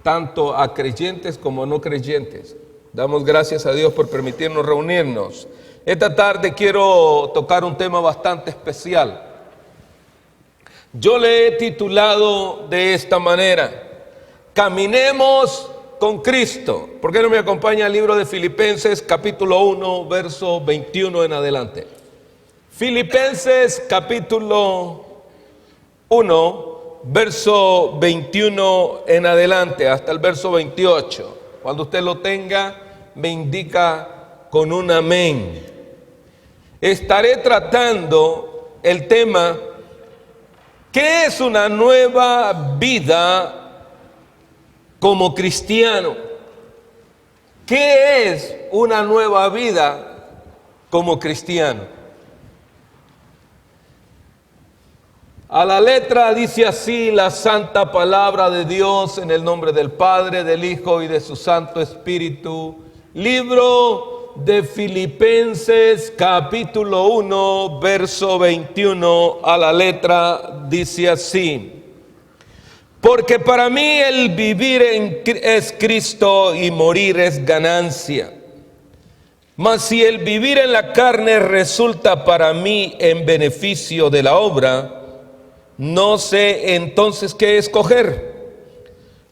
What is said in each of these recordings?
tanto a creyentes como a no creyentes. Damos gracias a Dios por permitirnos reunirnos. Esta tarde quiero tocar un tema bastante especial. Yo le he titulado de esta manera: Caminemos con Cristo. ¿Por qué no me acompaña el libro de Filipenses capítulo 1, verso 21 en adelante? Filipenses capítulo 1, verso 21 en adelante, hasta el verso 28. Cuando usted lo tenga, me indica con un amén. Estaré tratando el tema: ¿qué es una nueva vida como cristiano? ¿Qué es una nueva vida como cristiano? A la letra dice así la santa palabra de Dios, en el nombre del Padre, del Hijo y de su Santo Espíritu. Libro de Filipenses capítulo 1, verso 21, a la letra dice así: porque para mí el vivir es Cristo y morir es ganancia. Mas si el vivir en la carne resulta para mí en beneficio de la obra, no sé entonces qué escoger,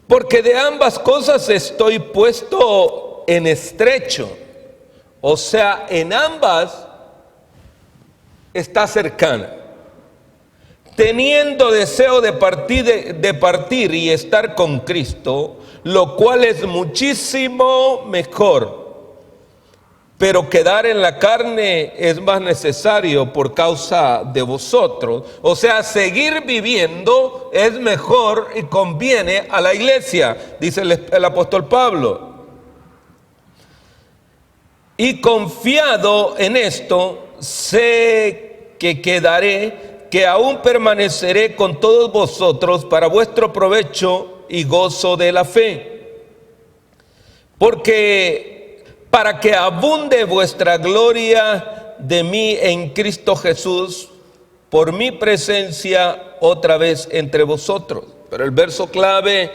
porque de ambas cosas estoy puesto en estrecho, o sea, en ambas está cercana, teniendo deseo de partir y estar con Cristo, lo cual es muchísimo mejor. Pero quedar en la carne es más necesario por causa de vosotros. O sea, seguir viviendo es mejor y conviene a la iglesia, dice el apóstol Pablo. Y confiado en esto, sé que quedaré, que aún permaneceré con todos vosotros para vuestro provecho y gozo de la fe. Porque para que abunde vuestra gloria de mí en Cristo Jesús, por mi presencia otra vez entre vosotros. Pero el verso clave,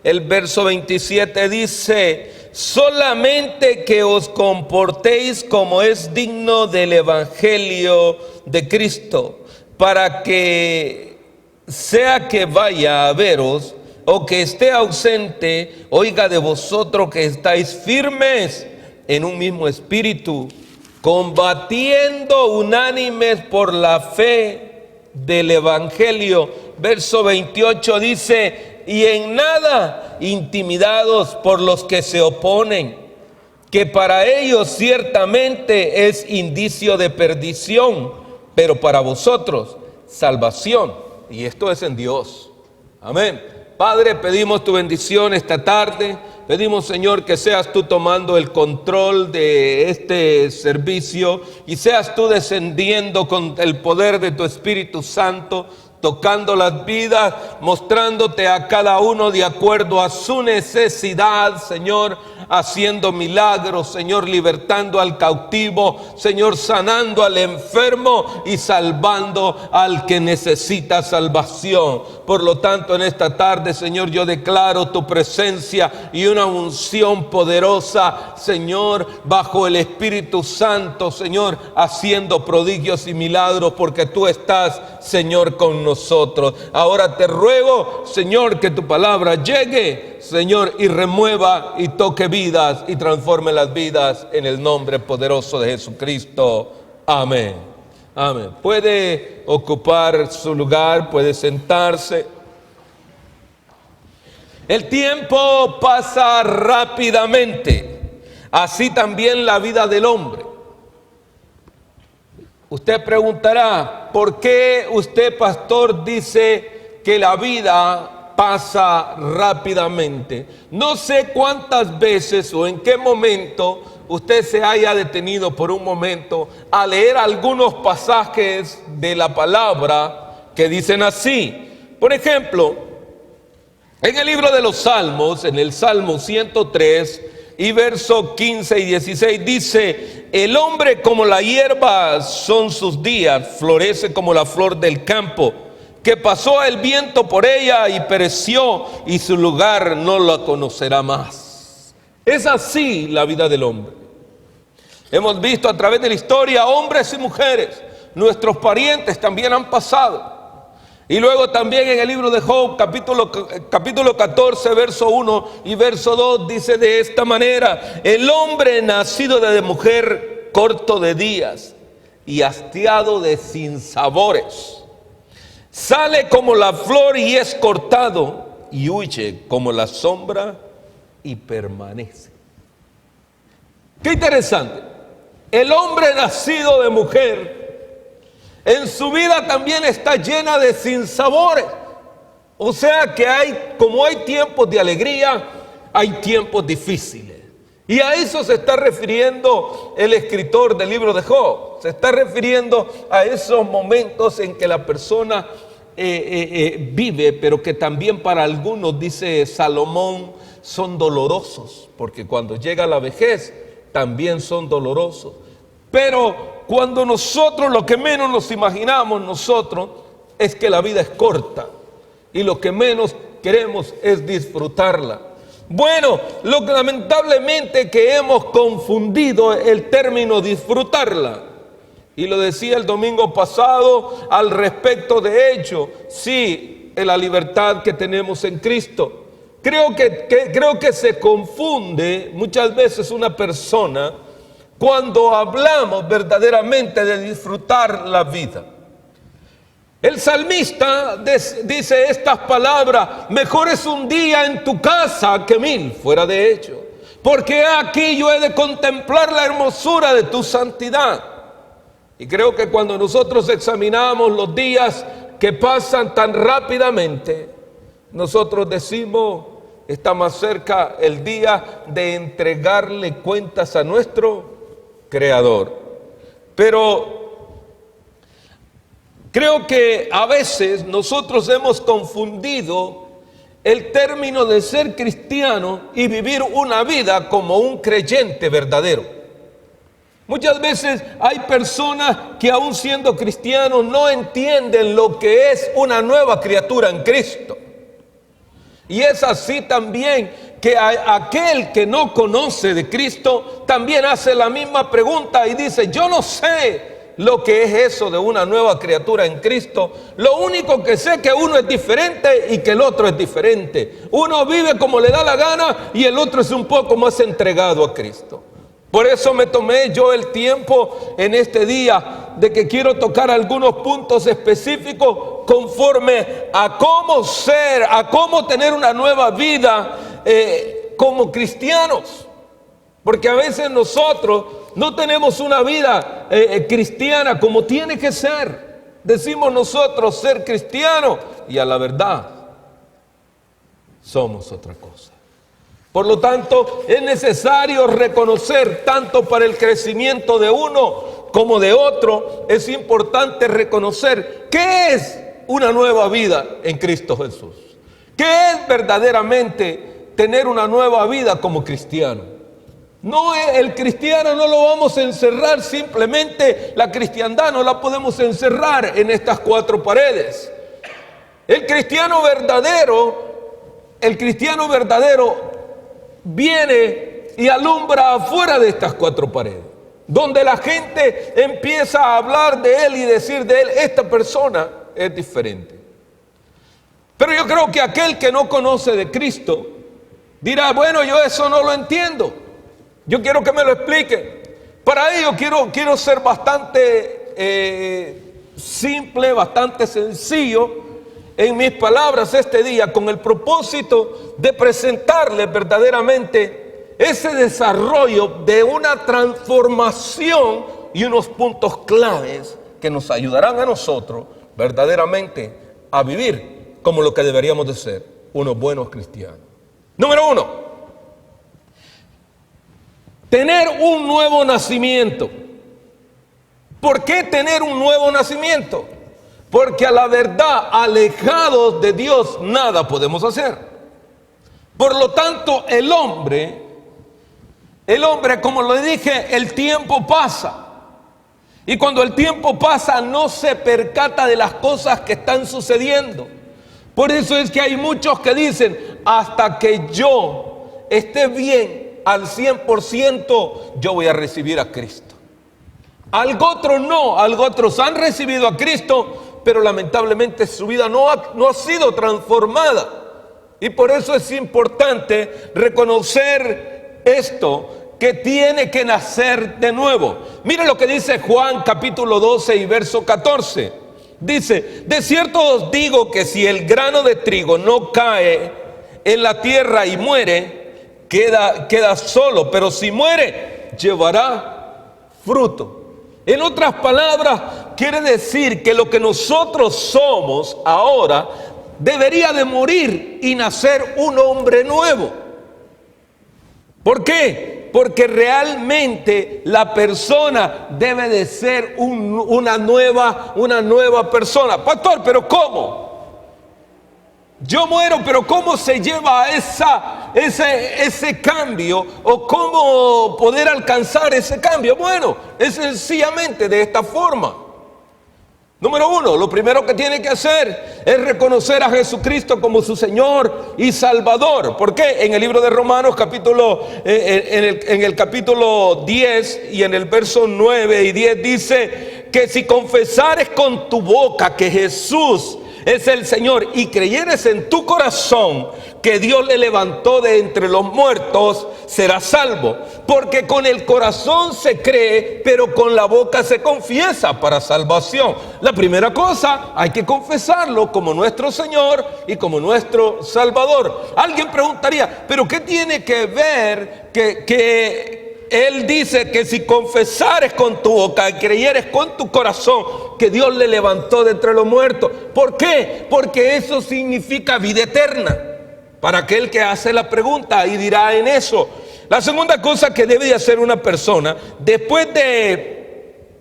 el verso 27 dice: solamente que os comportéis como es digno del evangelio de Cristo, para que sea que vaya a veros o que esté ausente, oiga de vosotros que estáis firmes en un mismo espíritu, combatiendo unánimes por la fe del evangelio. Verso 28 dice: y en nada intimidados por los que se oponen, que para ellos ciertamente es indicio de perdición, pero para vosotros salvación. Y esto es en Dios. Amén. Padre, pedimos tu bendición esta tarde. Pedimos, Señor, que seas tú tomando el control de este servicio y seas tú descendiendo con el poder de tu Espíritu Santo, tocando las vidas, mostrándote a cada uno de acuerdo a su necesidad, Señor, haciendo milagros, Señor, libertando al cautivo, Señor, sanando al enfermo y salvando al que necesita salvación. Por lo tanto, en esta tarde, Señor, yo declaro tu presencia y una unción poderosa, Señor, bajo el Espíritu Santo, Señor, haciendo prodigios y milagros, porque tú estás, Señor, con nosotros. Ahora te ruego, Señor, que tu palabra llegue, Señor, y remueva y toque vidas y transforme las vidas en el nombre poderoso de Jesucristo. Amén. Amén. Puede ocupar su lugar, puede sentarse. El tiempo pasa rápidamente, así también la vida del hombre. Usted preguntará: ¿por qué usted, pastor, dice que la vida pasa rápidamente? No sé cuántas veces o en qué momento usted se haya detenido por un momento a leer algunos pasajes de la palabra que dicen así. Por ejemplo, en el libro de los Salmos, en el Salmo 103 y verso 15 y 16 dice: el hombre como la hierba son sus días, florece como la flor del campo, que pasó el viento por ella y pereció, y su lugar no la conocerá más. Es así la vida del hombre. Hemos visto a través de la historia hombres y mujeres, nuestros parientes también han pasado. Y luego también en el libro de Job, capítulo 14, verso 1 y verso 2, dice de esta manera: el hombre nacido de mujer, corto de días y hastiado de sinsabores, sale como la flor y es cortado, y huye como la sombra y permanece. Qué interesante. El hombre nacido de mujer, en su vida también está llena de sinsabores. O sea que como hay tiempos de alegría, hay tiempos difíciles. Y a eso se está refiriendo el escritor del libro de Job. Se está refiriendo a esos momentos en que la persona vive, pero que también para algunos, dice Salomón, son dolorosos. Porque cuando llega la vejez, también son dolorosos. Pero cuando nosotros, lo que menos nos imaginamos nosotros, es que la vida es corta. Y lo que menos queremos es disfrutarla. Bueno, lamentablemente que hemos confundido el término disfrutarla. Y lo decía el domingo pasado al respecto de ello. Sí, en la libertad que tenemos en Cristo. Creo que se confunde muchas veces una persona cuando hablamos verdaderamente de disfrutar la vida. El salmista dice estas palabras: mejor es un día en tu casa que 1000 fuera de ello, porque aquí yo he de contemplar la hermosura de tu santidad. Y creo que cuando nosotros examinamos los días que pasan tan rápidamente, nosotros decimos: está más cerca el día de entregarle cuentas a nuestro Creador. Pero creo que a veces nosotros hemos confundido el término de ser cristiano y vivir una vida como un creyente verdadero. Muchas veces hay personas que aún siendo cristianos no entienden lo que es una nueva criatura en Cristo. Y es así también que aquel que no conoce de Cristo también hace la misma pregunta y dice: yo no sé lo que es eso de una nueva criatura en Cristo. Lo único que sé es que uno es diferente y que el otro es diferente. Uno vive como le da la gana y el otro es un poco más entregado a Cristo. Por eso me tomé yo el tiempo en este día de que quiero tocar algunos puntos específicos conforme a cómo ser, a cómo tener una nueva vida como cristianos. Porque a veces nosotros no tenemos una vida cristiana como tiene que ser. Decimos nosotros ser cristianos y a la verdad somos otra cosa. Por lo tanto, es necesario reconocer, tanto para el crecimiento de uno como de otro, es importante reconocer qué es una nueva vida en Cristo Jesús. ¿Qué es verdaderamente tener una nueva vida como cristiano? No, el cristiano no lo vamos a encerrar simplemente, la cristiandad no la podemos encerrar en estas 4 paredes. El cristiano verdadero viene y alumbra afuera de estas 4 paredes, donde la gente empieza a hablar de él y decir de él: esta persona es diferente. Pero yo creo que aquel que no conoce de Cristo dirá: bueno, yo eso no lo entiendo, yo quiero que me lo explique. Para ello quiero ser bastante simple, bastante sencillo en mis palabras este día, con el propósito de presentarles verdaderamente ese desarrollo de una transformación y unos puntos claves que nos ayudarán a nosotros verdaderamente a vivir como lo que deberíamos de ser, unos buenos cristianos. Número 1, tener un nuevo nacimiento. ¿Por qué tener un nuevo nacimiento? Porque a la verdad, alejados de Dios, nada podemos hacer. Por lo tanto, el hombre, como le dije, el tiempo pasa. Y cuando el tiempo pasa, no se percata de las cosas que están sucediendo. Por eso es que hay muchos que dicen, hasta que yo esté bien al 100%, yo voy a recibir a Cristo. Algo otros no, algo otros han recibido a Cristo, pero lamentablemente su vida no ha sido transformada. Y por eso es importante reconocer esto, que tiene que nacer de nuevo. Mire lo que dice Juan capítulo 12 y verso 14. Dice, de cierto os digo que si el grano de trigo no cae en la tierra y muere, queda solo, pero si muere, llevará fruto. En otras palabras, quiere decir que lo que nosotros somos ahora debería de morir y nacer un hombre nuevo. ¿Por qué? Porque realmente la persona debe de ser una nueva persona. Pastor, ¿pero cómo? Yo muero, pero ¿cómo se lleva ese cambio? ¿O cómo poder alcanzar ese cambio? Bueno, es sencillamente de esta forma. Número uno, lo primero que tiene que hacer es reconocer a Jesucristo como su Señor y Salvador. ¿Por qué? En el libro de Romanos, en el capítulo 10 y en el verso 9 y 10 dice que si confesares con tu boca que Jesús es el Señor y creyeres en tu corazón que Dios le levantó de entre los muertos, serás salvo. Porque con el corazón se cree, pero con la boca se confiesa para salvación. La primera cosa, hay que confesarlo como nuestro Señor y como nuestro Salvador. Alguien preguntaría, ¿pero qué tiene que ver que Él dice que si confesares con tu boca y creyeres con tu corazón que Dios le levantó de entre los muertos? ¿Por qué? Porque eso significa vida eterna. Para aquel que hace la pregunta y dirá en eso. La segunda cosa que debe de hacer una persona después de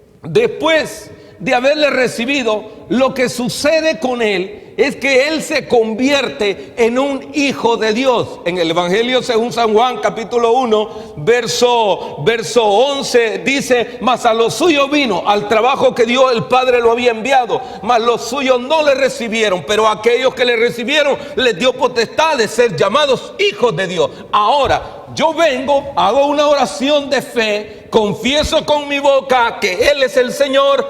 haberle recibido, lo que sucede con él es que él se convierte en un hijo de Dios. En el Evangelio según San Juan capítulo 1 verso 11 dice, mas a los suyos vino, al trabajo que Dios el Padre lo había enviado, mas los suyos no le recibieron, pero a aquellos que le recibieron les dio potestad de ser llamados hijos de Dios. Ahora yo vengo, hago una oración de fe, confieso con mi boca que Él es el Señor,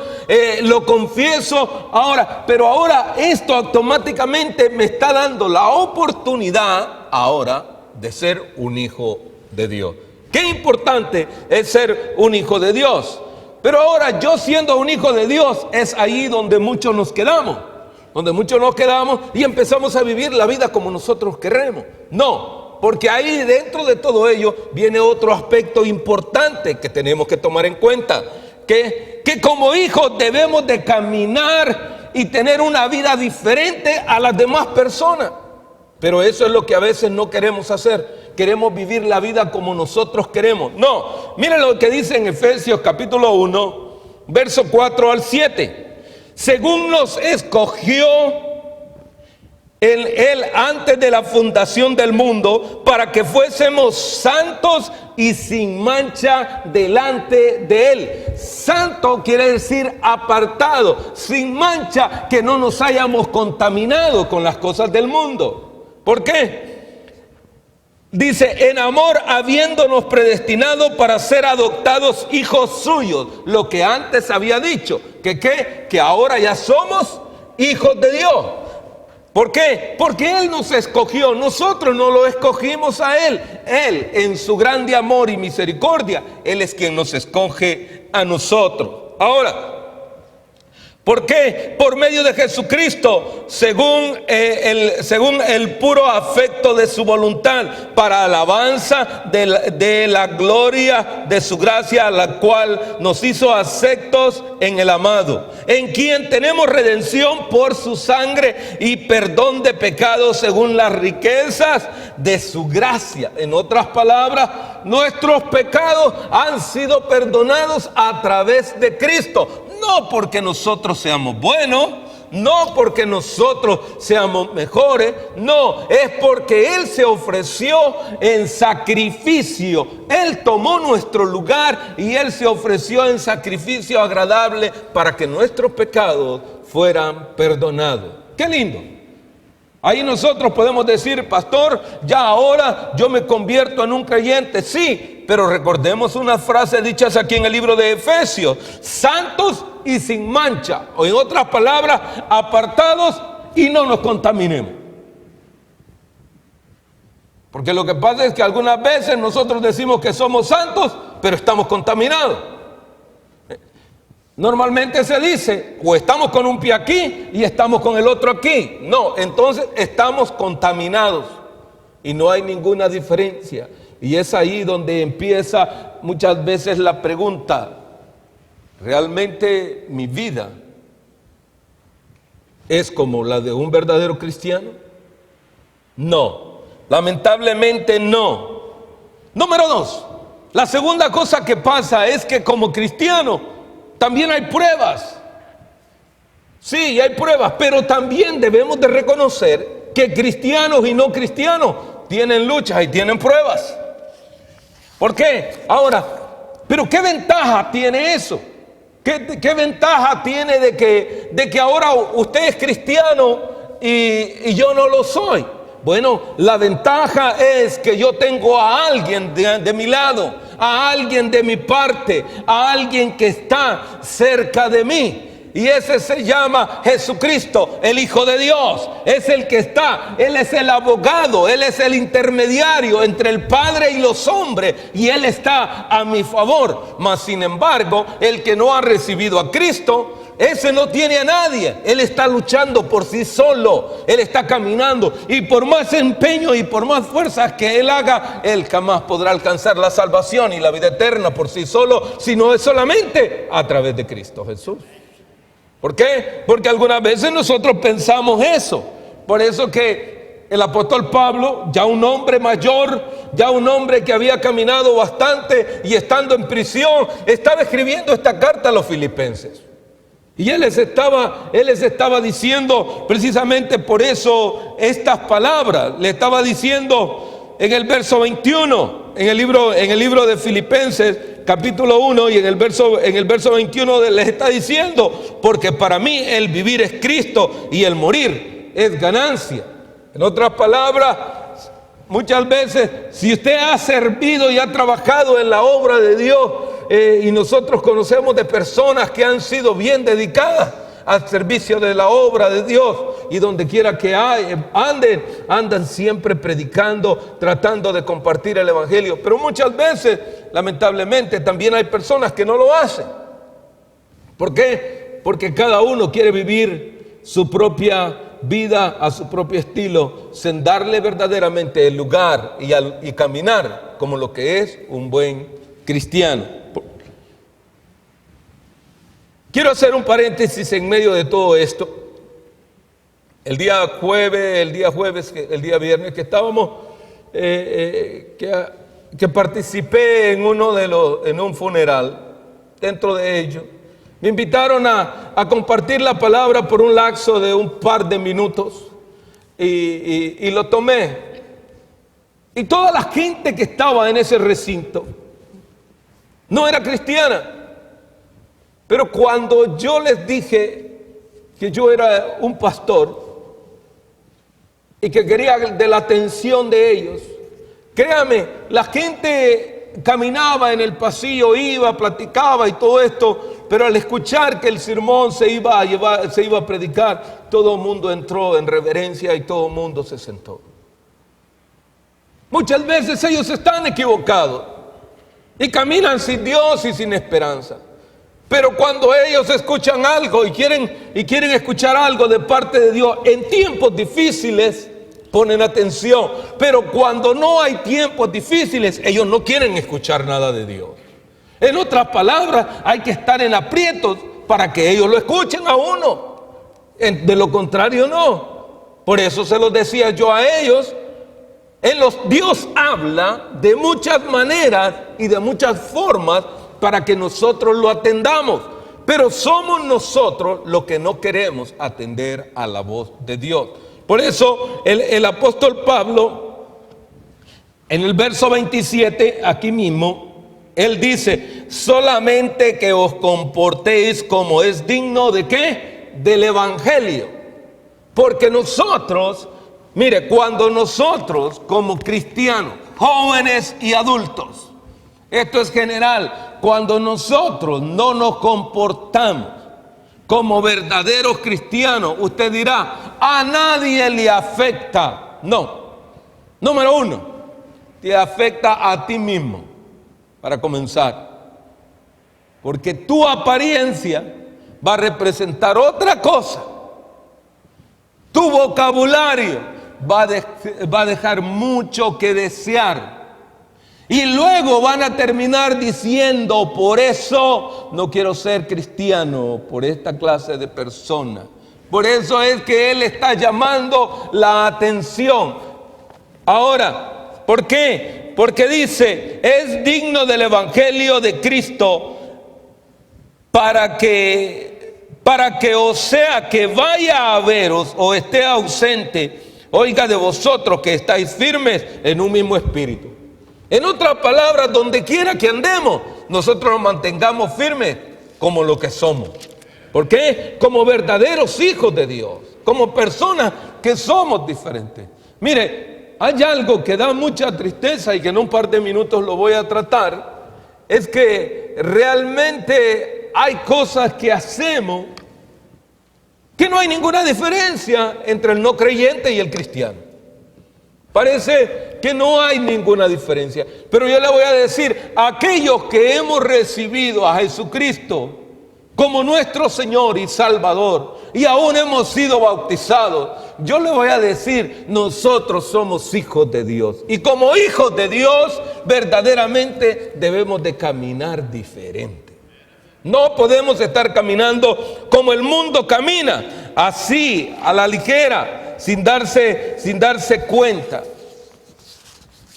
lo confieso ahora, pero ahora esto automáticamente me está dando la oportunidad ahora de ser un hijo de Dios. Qué importante es ser un hijo de Dios. Pero ahora yo siendo un hijo de Dios es ahí donde muchos nos quedamos. Y empezamos a vivir la vida como nosotros queremos. No, porque ahí dentro de todo ello viene otro aspecto importante que tenemos que tomar en cuenta. Que como hijos debemos de caminar y tener una vida diferente a las demás personas. Pero eso es lo que a veces no queremos hacer. Queremos vivir la vida como nosotros queremos. No, miren lo que dice en Efesios capítulo 1, verso 4 al 7. Según nos escogió Él antes de la fundación del mundo, para que fuésemos santos y sin mancha delante de Él. Santo quiere decir apartado, sin mancha, que no nos hayamos contaminado con las cosas del mundo. ¿Por qué? Dice, en amor habiéndonos predestinado para ser adoptados hijos suyos. Lo que antes había dicho, que ahora ya somos hijos de Dios. ¿Por qué? Porque Él nos escogió, nosotros no lo escogimos a Él. Él, en su grande amor y misericordia, Él es quien nos escoge a nosotros. Ahora, ¿por qué? Por medio de Jesucristo, según el puro afecto de su voluntad, para alabanza de la gloria de su gracia, la cual nos hizo aceptos en el amado, en quien tenemos redención por su sangre y perdón de pecados según las riquezas de su gracia. En otras palabras, nuestros pecados han sido perdonados a través de Cristo. No porque nosotros seamos buenos, no porque nosotros seamos mejores, no, es porque Él se ofreció en sacrificio. Él tomó nuestro lugar y Él se ofreció en sacrificio agradable para que nuestros pecados fueran perdonados. ¡Qué lindo! Ahí nosotros podemos decir, pastor, ya ahora yo me convierto en un creyente. Sí, pero recordemos unas frases dichas aquí en el libro de Efesios: santos y sin mancha, o en otras palabras, apartados y no nos contaminemos. Porque lo que pasa es que algunas veces nosotros decimos que somos santos, pero estamos contaminados. Normalmente se dice, o estamos con un pie aquí y estamos con el otro aquí. No, entonces estamos contaminados y no hay ninguna diferencia. Y es ahí donde empieza muchas veces la pregunta: ¿realmente mi vida es como la de un verdadero cristiano? No, lamentablemente no. Número 2, la segunda cosa que pasa es que como cristiano también hay pruebas. Sí, hay pruebas, pero también debemos de reconocer que cristianos y no cristianos tienen luchas y tienen pruebas. ¿Por qué? Ahora, pero ¿qué ventaja tiene eso? ¿Qué ventaja tiene de que ahora usted es cristiano y yo no lo soy? Bueno, la ventaja es que yo tengo a alguien de mi lado, a alguien de mi parte, a alguien que está cerca de mí. Y ese se llama Jesucristo, el Hijo de Dios. Es el que está, Él es el abogado, Él es el intermediario entre el Padre y los hombres. Y Él está a mi favor. Mas sin embargo, el que no ha recibido a Cristo, ese no tiene a nadie. Él está luchando por sí solo. Él está caminando. Y por más empeño y por más fuerzas que él haga, él jamás podrá alcanzar la salvación y la vida eterna por sí solo, sino es solamente a través de Cristo Jesús. ¿Por qué? Porque algunas veces nosotros pensamos eso. Por eso que el apóstol Pablo, ya un hombre mayor, ya un hombre que había caminado bastante y estando en prisión, estaba escribiendo esta carta a los filipenses. Y él les estaba diciendo precisamente por eso estas palabras. Le estaba diciendo en el verso 21, en el libro de Filipenses, capítulo 1, y en el verso 21 les está diciendo: porque para mí el vivir es Cristo y el morir es ganancia. En otras palabras, muchas veces, si usted ha servido y ha trabajado en la obra de Dios, y nosotros conocemos de personas que han sido bien dedicadas al servicio de la obra de Dios, y donde quiera que andan siempre predicando, tratando de compartir el evangelio. Pero muchas veces, lamentablemente, también hay personas que no lo hacen. ¿Por qué? Porque cada uno quiere vivir su propia vida a su propio estilo, sin darle verdaderamente el lugar y caminar como lo que es un buen cristiano. Quiero hacer un paréntesis en medio de todo esto. El día viernes que estábamos, que participé en un funeral, dentro de ello, me invitaron a compartir la palabra por un lapso de un par de minutos, y lo tomé. Y toda la gente que estaba en ese recinto no era cristiana. Pero cuando yo les dije que yo era un pastor y que quería de la atención de ellos, créame, la gente caminaba en el pasillo, iba, platicaba y todo esto, pero al escuchar que el sermón se iba a predicar, todo el mundo entró en reverencia y todo el mundo se sentó. Muchas veces ellos están equivocados y caminan sin Dios y sin esperanza. Pero cuando ellos escuchan algo y quieren escuchar algo de parte de Dios en tiempos difíciles, ponen atención. Pero cuando no hay tiempos difíciles, ellos no quieren escuchar nada de Dios. En otras palabras, hay que estar en aprietos para que ellos lo escuchen a uno. De lo contrario, no. Por eso se los decía yo a ellos. Dios habla de muchas maneras y de muchas formas para que nosotros lo atendamos. Pero somos nosotros los que no queremos atender a la voz de Dios. Por eso el apóstol Pablo, en el verso 27, aquí mismo, él dice: solamente que os comportéis como es digno ¿de qué? Del evangelio. Porque nosotros, mire, cuando nosotros como cristianos, jóvenes y adultos, esto es general, cuando nosotros no nos comportamos como verdaderos cristianos, usted dirá: a nadie le afecta. No. Número uno, te afecta a ti mismo, para comenzar. Porque tu apariencia va a representar otra cosa. Tu vocabulario va a dejar mucho que desear. Y luego van a terminar diciendo: por eso no quiero ser cristiano, por esta clase de persona. Por eso es que él está llamando la atención. Ahora, ¿por qué? Porque dice: es digno del evangelio de Cristo para que o sea que vaya a veros o esté ausente, oiga de vosotros que estáis firmes en un mismo espíritu. En otras palabras, donde quiera que andemos, nosotros nos mantengamos firmes como lo que somos. ¿Por qué? Como verdaderos hijos de Dios, como personas que somos diferentes. Mire, hay algo que da mucha tristeza y que en un par de minutos lo voy a tratar. Es que realmente hay cosas que hacemos que no hay ninguna diferencia entre el no creyente y el cristiano. Parece que no hay ninguna diferencia. Pero yo le voy a decir: aquellos que hemos recibido a Jesucristo como nuestro Señor y Salvador, y aún hemos sido bautizados, yo le voy a decir: nosotros somos hijos de Dios. Y como hijos de Dios, verdaderamente debemos de caminar diferente. No podemos estar caminando como el mundo camina, así, a la ligera, sin darse cuenta.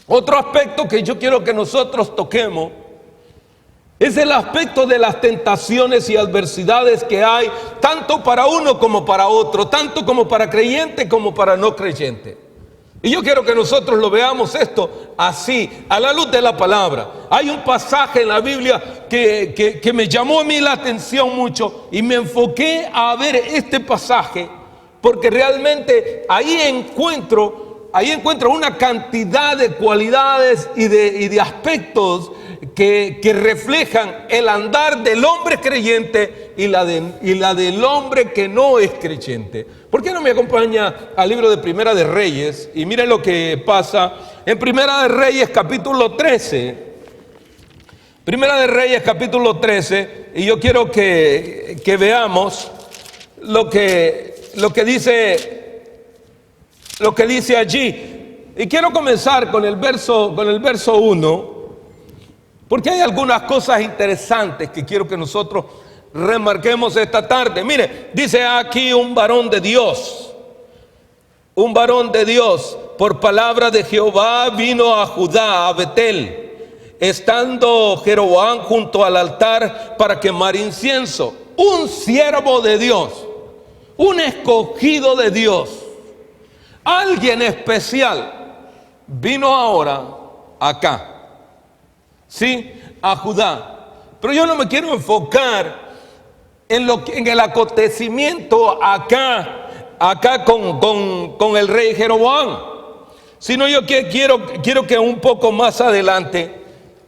Otro aspecto que yo quiero que nosotros toquemos es el aspecto de las tentaciones y adversidades que hay, tanto para uno como para otro, tanto como para creyente como para no creyente. Y yo quiero que nosotros lo veamos esto así, a la luz de la palabra. Hay un pasaje en la Biblia que me llamó a mí la atención mucho, y me enfoqué a ver este pasaje porque realmente ahí encuentro una cantidad de cualidades y de aspectos que reflejan el andar del hombre creyente y la del hombre que no es creyente. ¿Por qué no me acompaña al libro de Primera de Reyes? Y miren lo que pasa en Primera de Reyes capítulo 13. Primera de Reyes capítulo 13, y yo quiero que veamos lo que dice allí. Y quiero comenzar con el verso 1, porque hay algunas cosas interesantes que quiero que nosotros remarquemos esta tarde. Mire, dice aquí: un varón de Dios, por palabra de Jehová vino a Judá, a Betel, estando Jeroboam junto al altar para quemar incienso. Un siervo de Dios, un escogido de Dios, alguien especial, vino ahora acá, sí, a Judá. Pero yo no me quiero enfocar en el acontecimiento acá con el rey Jeroboam, sino yo quiero que un poco más adelante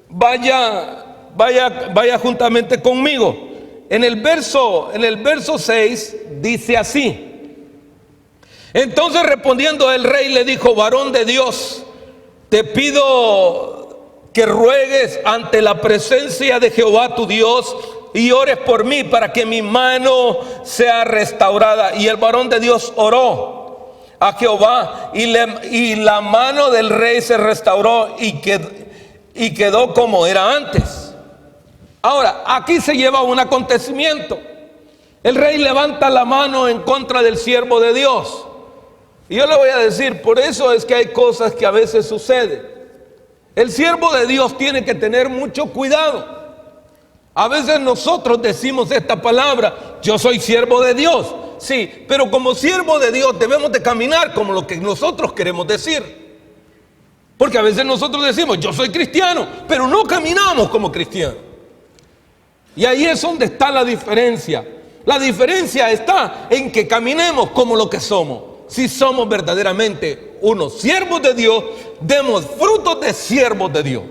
vaya juntamente conmigo. En el verso 6 dice así: entonces respondiendo el rey le dijo: varón de Dios, te pido que ruegues ante la presencia de Jehová tu Dios y ores por mí para que mi mano sea restaurada. Y el varón de Dios oró a Jehová y la mano del rey se restauró y quedó como era antes. Ahora, aquí se lleva un acontecimiento. El rey levanta la mano en contra del siervo de Dios. Y yo le voy a decir, por eso es que hay cosas que a veces suceden. El siervo de Dios tiene que tener mucho cuidado. A veces nosotros decimos esta palabra: yo soy siervo de Dios. Sí, pero como siervo de Dios debemos de caminar como lo que nosotros queremos decir. Porque a veces nosotros decimos: yo soy cristiano, pero no caminamos como cristianos. Y ahí es donde está la diferencia. La diferencia está en que caminemos como lo que somos. Si somos verdaderamente unos siervos de Dios, demos frutos de siervos de Dios.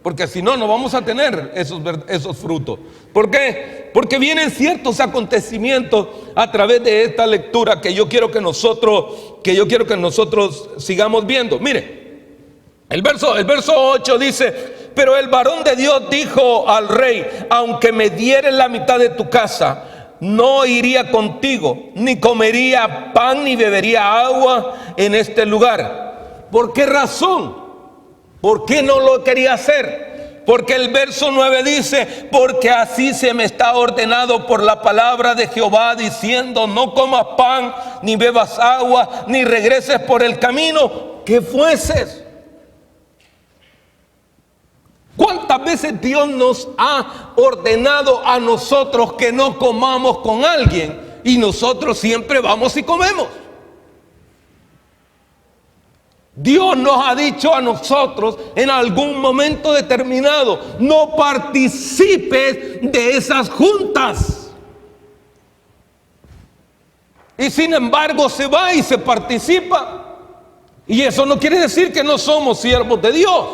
Porque si no, no vamos a tener esos frutos. ¿Por qué? Porque vienen ciertos acontecimientos a través de esta lectura que yo quiero que nosotros sigamos viendo. Mire, el verso 8 dice: pero el varón de Dios dijo al rey: aunque me dieres la mitad de tu casa, no iría contigo, ni comería pan, ni bebería agua en este lugar. ¿Por qué razón? ¿Por qué no lo quería hacer? Porque el verso 9 dice: porque así se me está ordenado por la palabra de Jehová, diciendo: no comas pan, ni bebas agua, ni regreses por el camino que fueses. ¿Cuántas veces Dios nos ha ordenado a nosotros que no comamos con alguien y nosotros siempre vamos y comemos? Dios nos ha dicho a nosotros en algún momento determinado: no participes de esas juntas. Y sin embargo se va y se participa. Y eso no quiere decir que no somos siervos de Dios.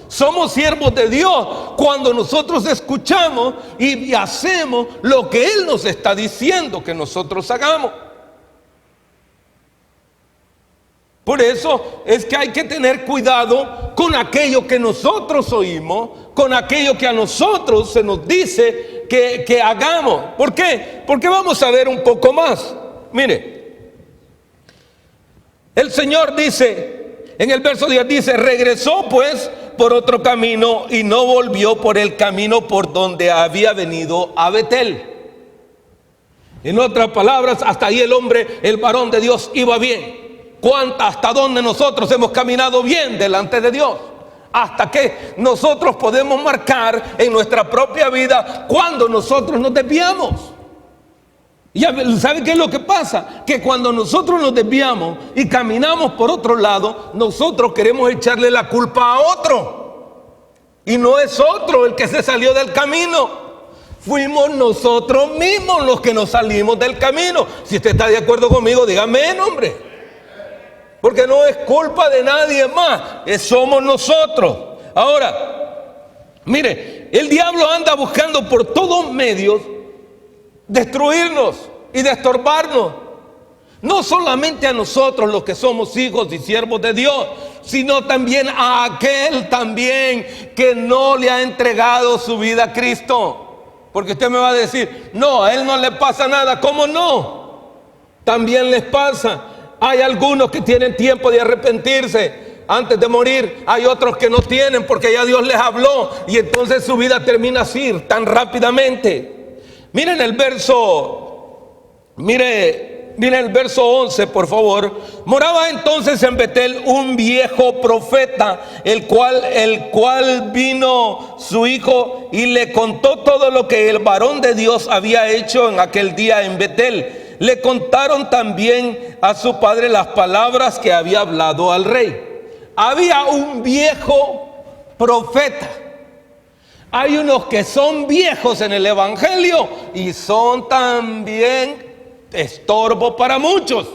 Somos siervos de Dios cuando nosotros escuchamos y hacemos lo que Él nos está diciendo que nosotros hagamos. Por eso es que hay que tener cuidado con aquello que nosotros oímos, con aquello que a nosotros se nos dice que hagamos. ¿Por qué? Porque vamos a ver un poco más. Mire, el Señor dice, en el verso 10 dice: regresó pues por otro camino y no volvió por el camino por donde había venido a Betel. En otras palabras, hasta ahí el varón de Dios iba bien. ¿Hasta dónde nosotros hemos caminado bien delante de Dios? Hasta que nosotros podemos marcar en nuestra propia vida cuando nosotros nos desviamos. Y ¿sabe qué es lo que pasa? Que cuando nosotros nos desviamos y caminamos por otro lado, nosotros queremos echarle la culpa a otro. Y no es otro el que se salió del camino. Fuimos nosotros mismos los que nos salimos del camino. Si usted está de acuerdo conmigo, dígame, hombre. Porque no es culpa de nadie más, somos nosotros. Ahora, mire, el diablo anda buscando por todos medios destruirnos y de estorbarnos. No solamente a nosotros los que somos hijos y siervos de Dios, sino también a aquel también que no le ha entregado su vida a Cristo. Porque usted me va a decir: no, a él no le pasa nada. ¿Cómo no? También les pasa. Hay algunos que tienen tiempo de arrepentirse antes de morir. Hay otros que no tienen porque ya Dios les habló y entonces su vida termina así tan rápidamente. Miren el verso 11, por favor. Moraba entonces en Betel un viejo profeta, el cual vino su hijo y le contó todo lo que el varón de Dios había hecho en aquel día en Betel. Le contaron también a su padre las palabras que había hablado al rey. Había un viejo profeta. Hay unos que son viejos en el evangelio y son también estorbo para muchos.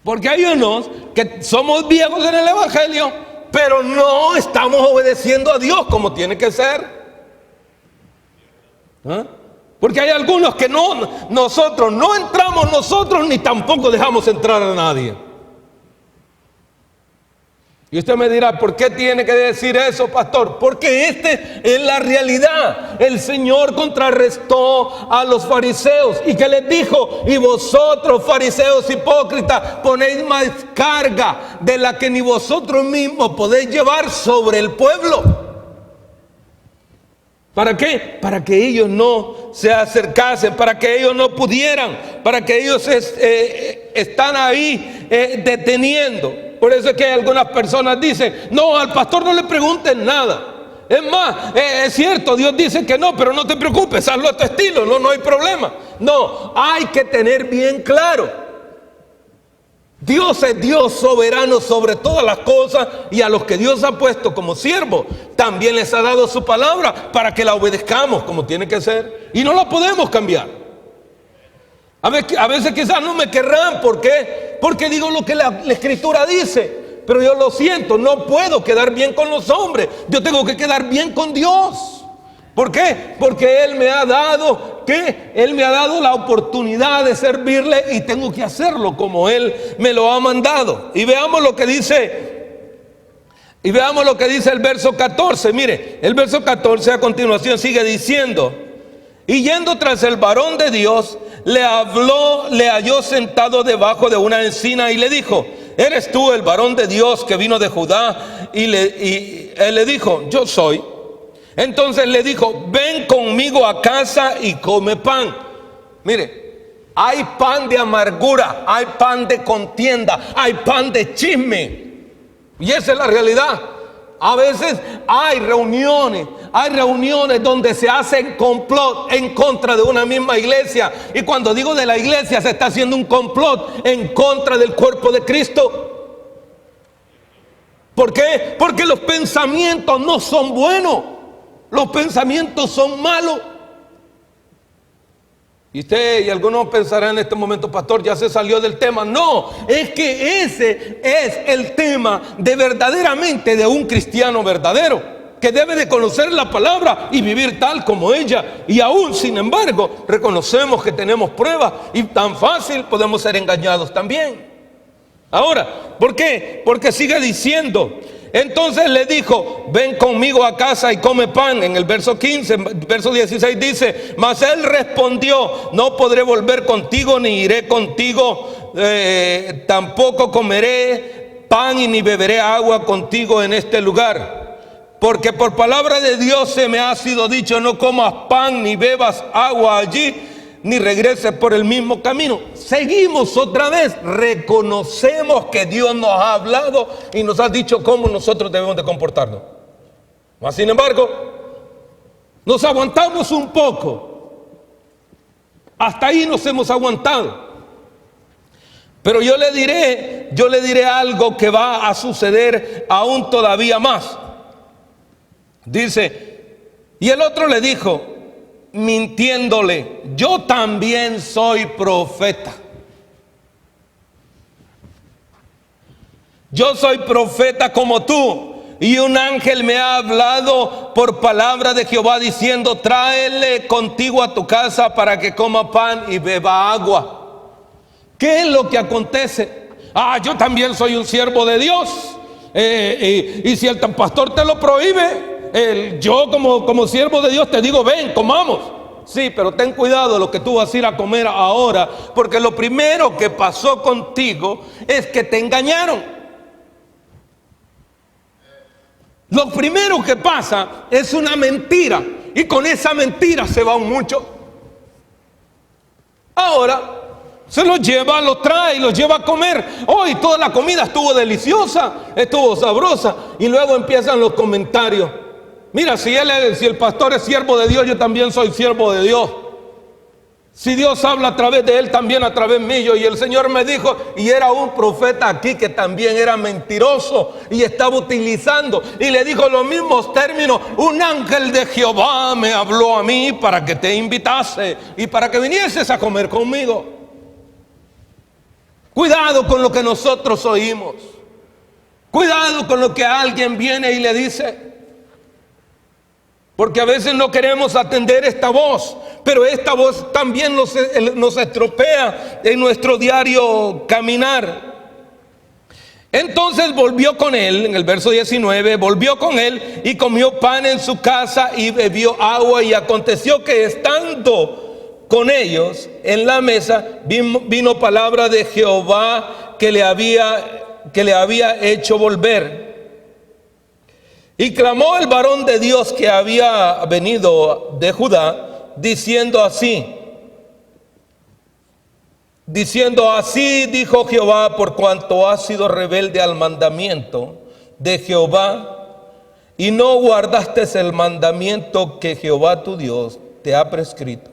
Porque hay unos que somos viejos en el evangelio, pero no estamos obedeciendo a Dios como tiene que ser. Porque hay algunos que nosotros no entramos nosotros ni tampoco dejamos entrar a nadie. Y usted me dirá: ¿por qué tiene que decir eso, pastor? Porque es la realidad. El Señor contrarrestó a los fariseos y que les dijo: y vosotros, fariseos hipócritas, ponéis más carga de la que ni vosotros mismos podéis llevar sobre el pueblo. ¿Para qué? Para que ellos no se acercasen, para que ellos no pudieran, para que ellos están ahí deteniendo. Por eso es que algunas personas dicen: no, al pastor no le pregunten nada. Es más, es cierto, Dios dice que no, pero no te preocupes, hazlo a tu estilo, no hay problema. No, hay que tener bien claro: Dios es Dios soberano sobre todas las cosas, y a los que Dios ha puesto como siervos también les ha dado su palabra para que la obedezcamos como tiene que ser, y no la podemos cambiar. A veces quizás no me querrán. ¿Por qué? Porque digo lo que la Escritura dice. Pero yo lo siento, no puedo quedar bien con los hombres. Yo tengo que quedar bien con Dios. ¿Por qué? Porque Él me ha dado, ¿qué? Él me ha dado la oportunidad de servirle, y tengo que hacerlo como Él me lo ha mandado. Y veamos lo que dice el verso 14. Mire, el verso 14 a continuación sigue diciendo: y yendo tras el varón de Dios, le halló sentado debajo de una encina y le dijo: ¿eres tú el varón de Dios que vino de Judá? Y él le dijo: yo soy. Entonces le dijo: ven conmigo a casa y come pan. Mire, hay pan de amargura, hay pan de contienda, hay pan de chisme, y esa es la realidad. A veces hay reuniones donde se hacen complot en contra de una misma iglesia. Y cuando digo de la iglesia, se está haciendo un complot en contra del cuerpo de Cristo. ¿Por qué? Porque los pensamientos no son buenos, los pensamientos son malos. Y usted y algunos pensarán en este momento: pastor, ya se salió del tema. No, es que ese es el tema de verdaderamente de un cristiano verdadero, que debe de conocer la palabra y vivir tal como ella. Y aún sin embargo reconocemos que tenemos pruebas, y tan fácil podemos ser engañados también. Ahora, ¿por qué? Porque sigue diciendo: entonces le dijo: ven conmigo a casa y come pan. En el verso 15, verso 16 dice: mas él respondió: no podré volver contigo, ni iré contigo, tampoco comeré pan y ni beberé agua contigo en este lugar, porque por palabra de Dios se me ha sido dicho: no comas pan ni bebas agua allí, ni regreses por el mismo camino. Seguimos otra vez, reconocemos que Dios nos ha hablado y nos ha dicho cómo nosotros debemos de comportarnos. Mas sin embargo, nos aguantamos un poco. Hasta ahí nos hemos aguantado. Pero yo le diré algo que va a suceder aún todavía más. Dice: y el otro le dijo, mintiéndole: yo también soy profeta. Yo soy profeta como tú, y un ángel me ha hablado por palabra de Jehová diciendo: tráele contigo a tu casa para que coma pan y beba agua. ¿Qué es lo que acontece? Yo también soy un siervo de Dios, y si el pastor te lo prohíbe, yo como siervo de Dios te digo: ven, comamos. Sí, pero ten cuidado lo que tú vas a ir a comer ahora, porque lo primero que pasó contigo es que te engañaron. Lo primero que pasa es una mentira, y con esa mentira se va un mucho. Ahora se los lleva, los trae y los lleva a comer. Hoy toda la comida estuvo deliciosa, estuvo sabrosa, y luego empiezan los comentarios: mira, si el pastor es siervo de Dios, yo también soy siervo de Dios. Si Dios habla a través de él, también a través mío. Y el Señor me dijo, y era un profeta aquí que también era mentiroso y estaba utilizando, y le dijo los mismos términos: un ángel de Jehová me habló a mí para que te invitase y para que vinieses a comer conmigo. Cuidado con lo que nosotros oímos. Cuidado con lo que alguien viene y le dice. Porque a veces no queremos atender esta voz, pero esta voz también nos estropea en nuestro diario caminar. Entonces volvió con él, en el verso 19, volvió con él y comió pan en su casa y bebió agua. Y aconteció que estando con ellos en la mesa, vino palabra de Jehová que le había hecho volver. Y clamó el varón de Dios que había venido de Judá, diciendo así: dijo Jehová, por cuanto has sido rebelde al mandamiento de Jehová y no guardaste el mandamiento que Jehová tu Dios te ha prescrito,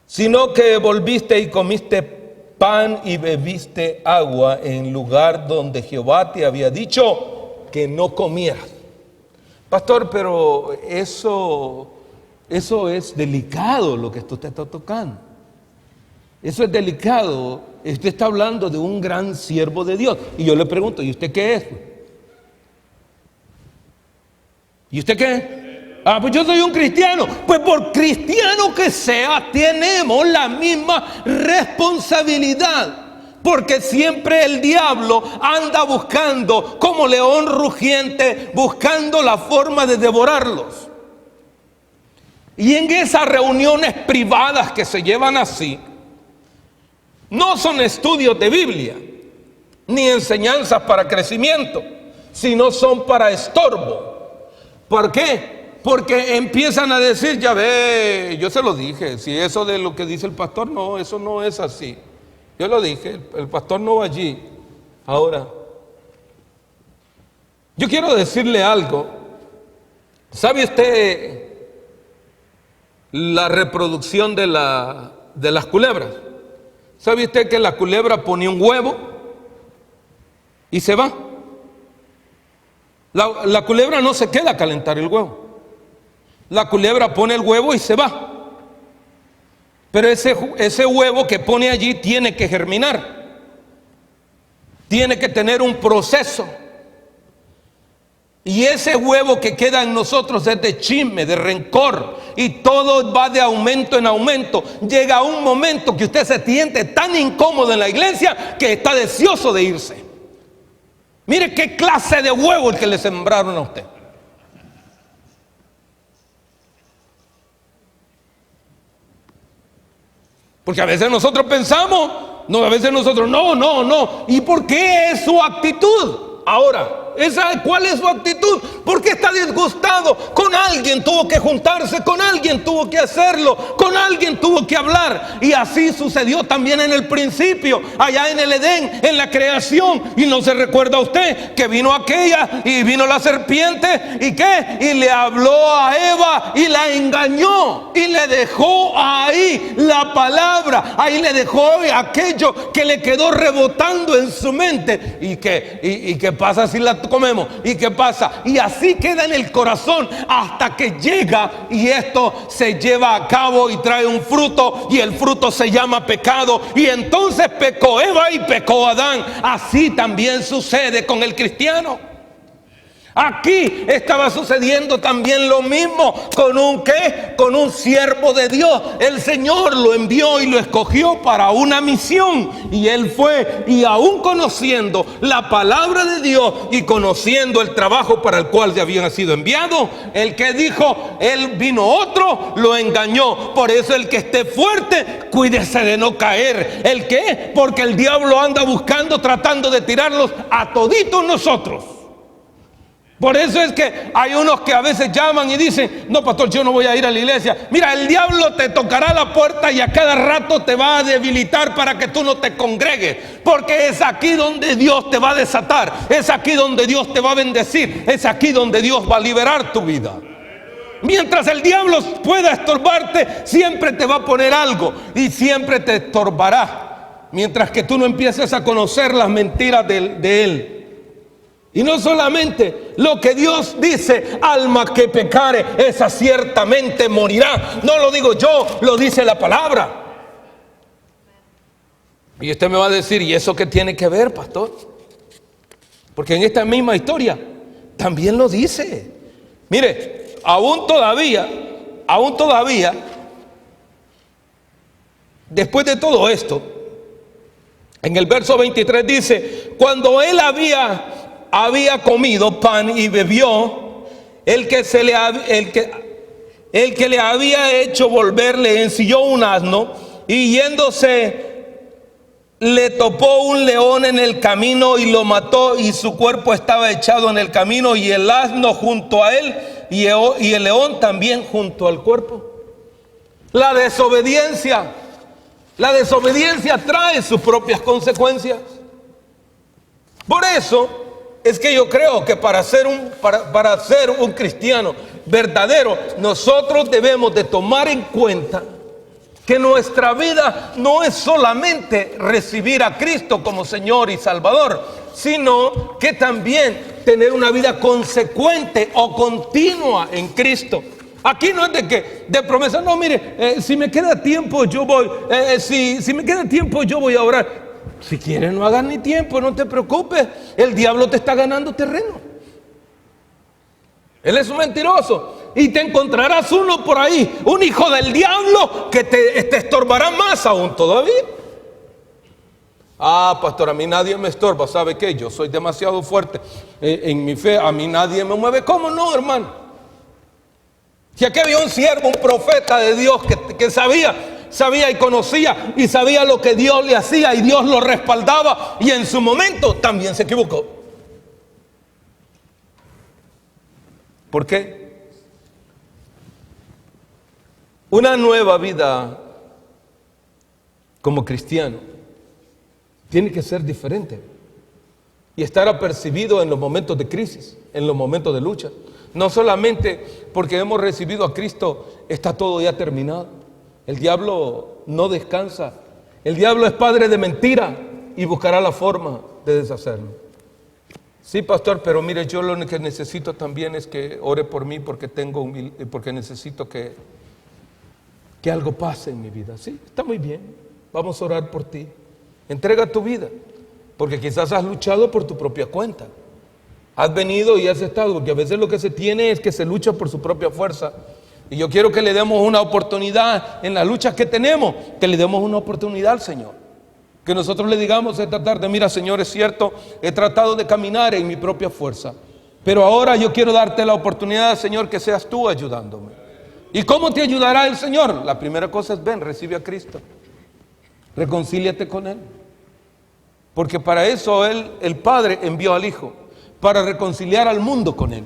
sino que volviste y comiste pan y bebiste agua en lugar donde Jehová te había dicho que no comieras. Pastor, pero eso es delicado lo que usted está tocando. Eso es delicado. Usted está hablando de un gran siervo de Dios. Y yo le pregunto, ¿y usted qué es? ¿Y usted qué? Ah, pues yo soy un cristiano. Pues por cristiano que sea, tenemos la misma responsabilidad. Porque siempre el diablo anda buscando, como león rugiente, buscando la forma de devorarlos. Y en esas reuniones privadas que se llevan así, no son estudios de Biblia, ni enseñanzas para crecimiento, sino son para estorbo. ¿Por qué? Porque empiezan a decir, ya ve, yo se lo dije, si eso de lo que dice el pastor, no, eso no es así. Yo lo dije, el pastor no va allí. Ahora, yo quiero decirle algo. ¿Sabe usted la reproducción de las culebras? ¿Sabe usted que la culebra pone un huevo y se va? La culebra no se queda a calentar el huevo. La culebra pone el huevo y se va. Pero ese huevo que pone allí tiene que germinar. Tiene que tener un proceso. Y ese huevo que queda en nosotros es de chisme, de rencor. Y todo va de aumento en aumento. Llega un momento que usted se siente tan incómodo en la iglesia que está deseoso de irse. Mire qué clase de huevo el que le sembraron a usted. Porque a veces nosotros pensamos, no, a veces nosotros, no. ¿Y por qué es su actitud? Ahora, ¿cuál es su actitud? Porque está disgustado. Con alguien tuvo que juntarse, con alguien tuvo que hacerlo, con alguien tuvo que hablar. Y así sucedió también en el principio, allá en el Edén, en la creación. Y no se recuerda usted que vino aquella y vino la serpiente y ¿qué? Y le habló a Eva y la engañó y le dejó ahí la palabra, ahí le dejó aquello que le quedó rebotando en su mente. ¿Y qué pasa si la comemos? ¿Y qué pasa? Y así queda en el corazón hasta que llega y esto se lleva a cabo y trae un fruto, y el fruto se llama pecado, y entonces pecó Eva y pecó Adán. Así también sucede con el cristiano. Aquí estaba sucediendo también lo mismo con con un siervo de Dios. El Señor lo envió y lo escogió para una misión, y él fue, y aún conociendo la palabra de Dios y conociendo el trabajo para el cual ya habían sido enviados, el que dijo, él vino otro, lo engañó. Por eso el que esté fuerte, cuídese de no caer. ¿El qué? Porque el diablo anda buscando, tratando de tirarlos a toditos nosotros. Por eso es que hay unos que a veces llaman y dicen, no, pastor, yo no voy a ir a la iglesia. Mira, el diablo te tocará la puerta y a cada rato te va a debilitar para que tú no te congregues. Porque es aquí donde Dios te va a desatar. Es aquí donde Dios te va a bendecir. Es aquí donde Dios va a liberar tu vida. Mientras el diablo pueda estorbarte, siempre te va a poner algo y siempre te estorbará. Mientras que tú no empieces a conocer las mentiras de él. Y no solamente lo que Dios dice, alma que pecare, esa ciertamente morirá. No lo digo yo, lo dice la palabra. Y usted me va a decir, ¿y eso qué tiene que ver, pastor? Porque en esta misma historia también lo dice. Mire, aún todavía, después de todo esto, en el verso 23 dice, cuando él había comido pan y bebió, el que le había hecho volver le ensilló un asno, y yéndose le topó un león en el camino y lo mató, y su cuerpo estaba echado en el camino, y el asno junto a él, y el león también junto al cuerpo. La desobediencia trae sus propias consecuencias. Por eso es que yo creo que para ser un cristiano verdadero, nosotros debemos de tomar en cuenta que nuestra vida no es solamente recibir a Cristo como Señor y Salvador, sino que también tener una vida consecuente o continua en Cristo. Aquí no es de promesa, no, mire, si me queda tiempo yo voy, si me queda tiempo yo voy a orar. Si quieres no hagas ni tiempo, no te preocupes, el diablo te está ganando terreno. Él es un mentiroso y te encontrarás uno por ahí, un hijo del diablo que te estorbará más aún todavía. Ah, pastor, a mí nadie me estorba, ¿sabe qué? Yo soy demasiado fuerte en mi fe, a mí nadie me mueve. ¿Cómo no, hermano? Si aquí había un siervo, un profeta de Dios que sabía y conocía y sabía lo que Dios le hacía y Dios lo respaldaba, y en su momento también se equivocó. ¿Por qué? Una nueva vida como cristiano tiene que ser diferente y estar apercibido en los momentos de crisis, en los momentos de lucha. No solamente porque hemos recibido a Cristo está todo ya terminado. El diablo no descansa. El diablo es padre de mentira y buscará la forma de deshacerlo. Sí, pastor, pero mire, yo lo que necesito también es que ore por mí porque necesito que algo pase en mi vida. Sí, está muy bien. Vamos a orar por ti. Entrega tu vida, porque quizás has luchado por tu propia cuenta. Has venido y has estado, porque a veces lo que se tiene es que se lucha por su propia fuerza. Y yo quiero que le demos una oportunidad en las luchas que tenemos, que le demos una oportunidad al Señor. Que nosotros le digamos esta tarde: mira, Señor, es cierto, he tratado de caminar en mi propia fuerza, pero ahora yo quiero darte la oportunidad, Señor, que seas tú ayudándome. ¿Y cómo te ayudará el Señor? La primera cosa es: ven, recibe a Cristo, reconcíliate con Él. Porque para eso el Padre envió al Hijo, para reconciliar al mundo con Él.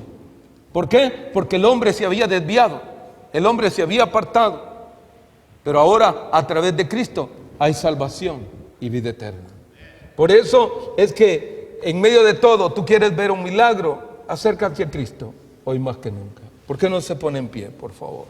¿Por qué? Porque el hombre se había desviado, el hombre se había apartado, pero ahora a través de Cristo hay salvación y vida eterna. Por eso es que en medio de todo tú quieres ver un milagro, acércate a Cristo hoy más que nunca. ¿Por qué no se pone en pie, por favor?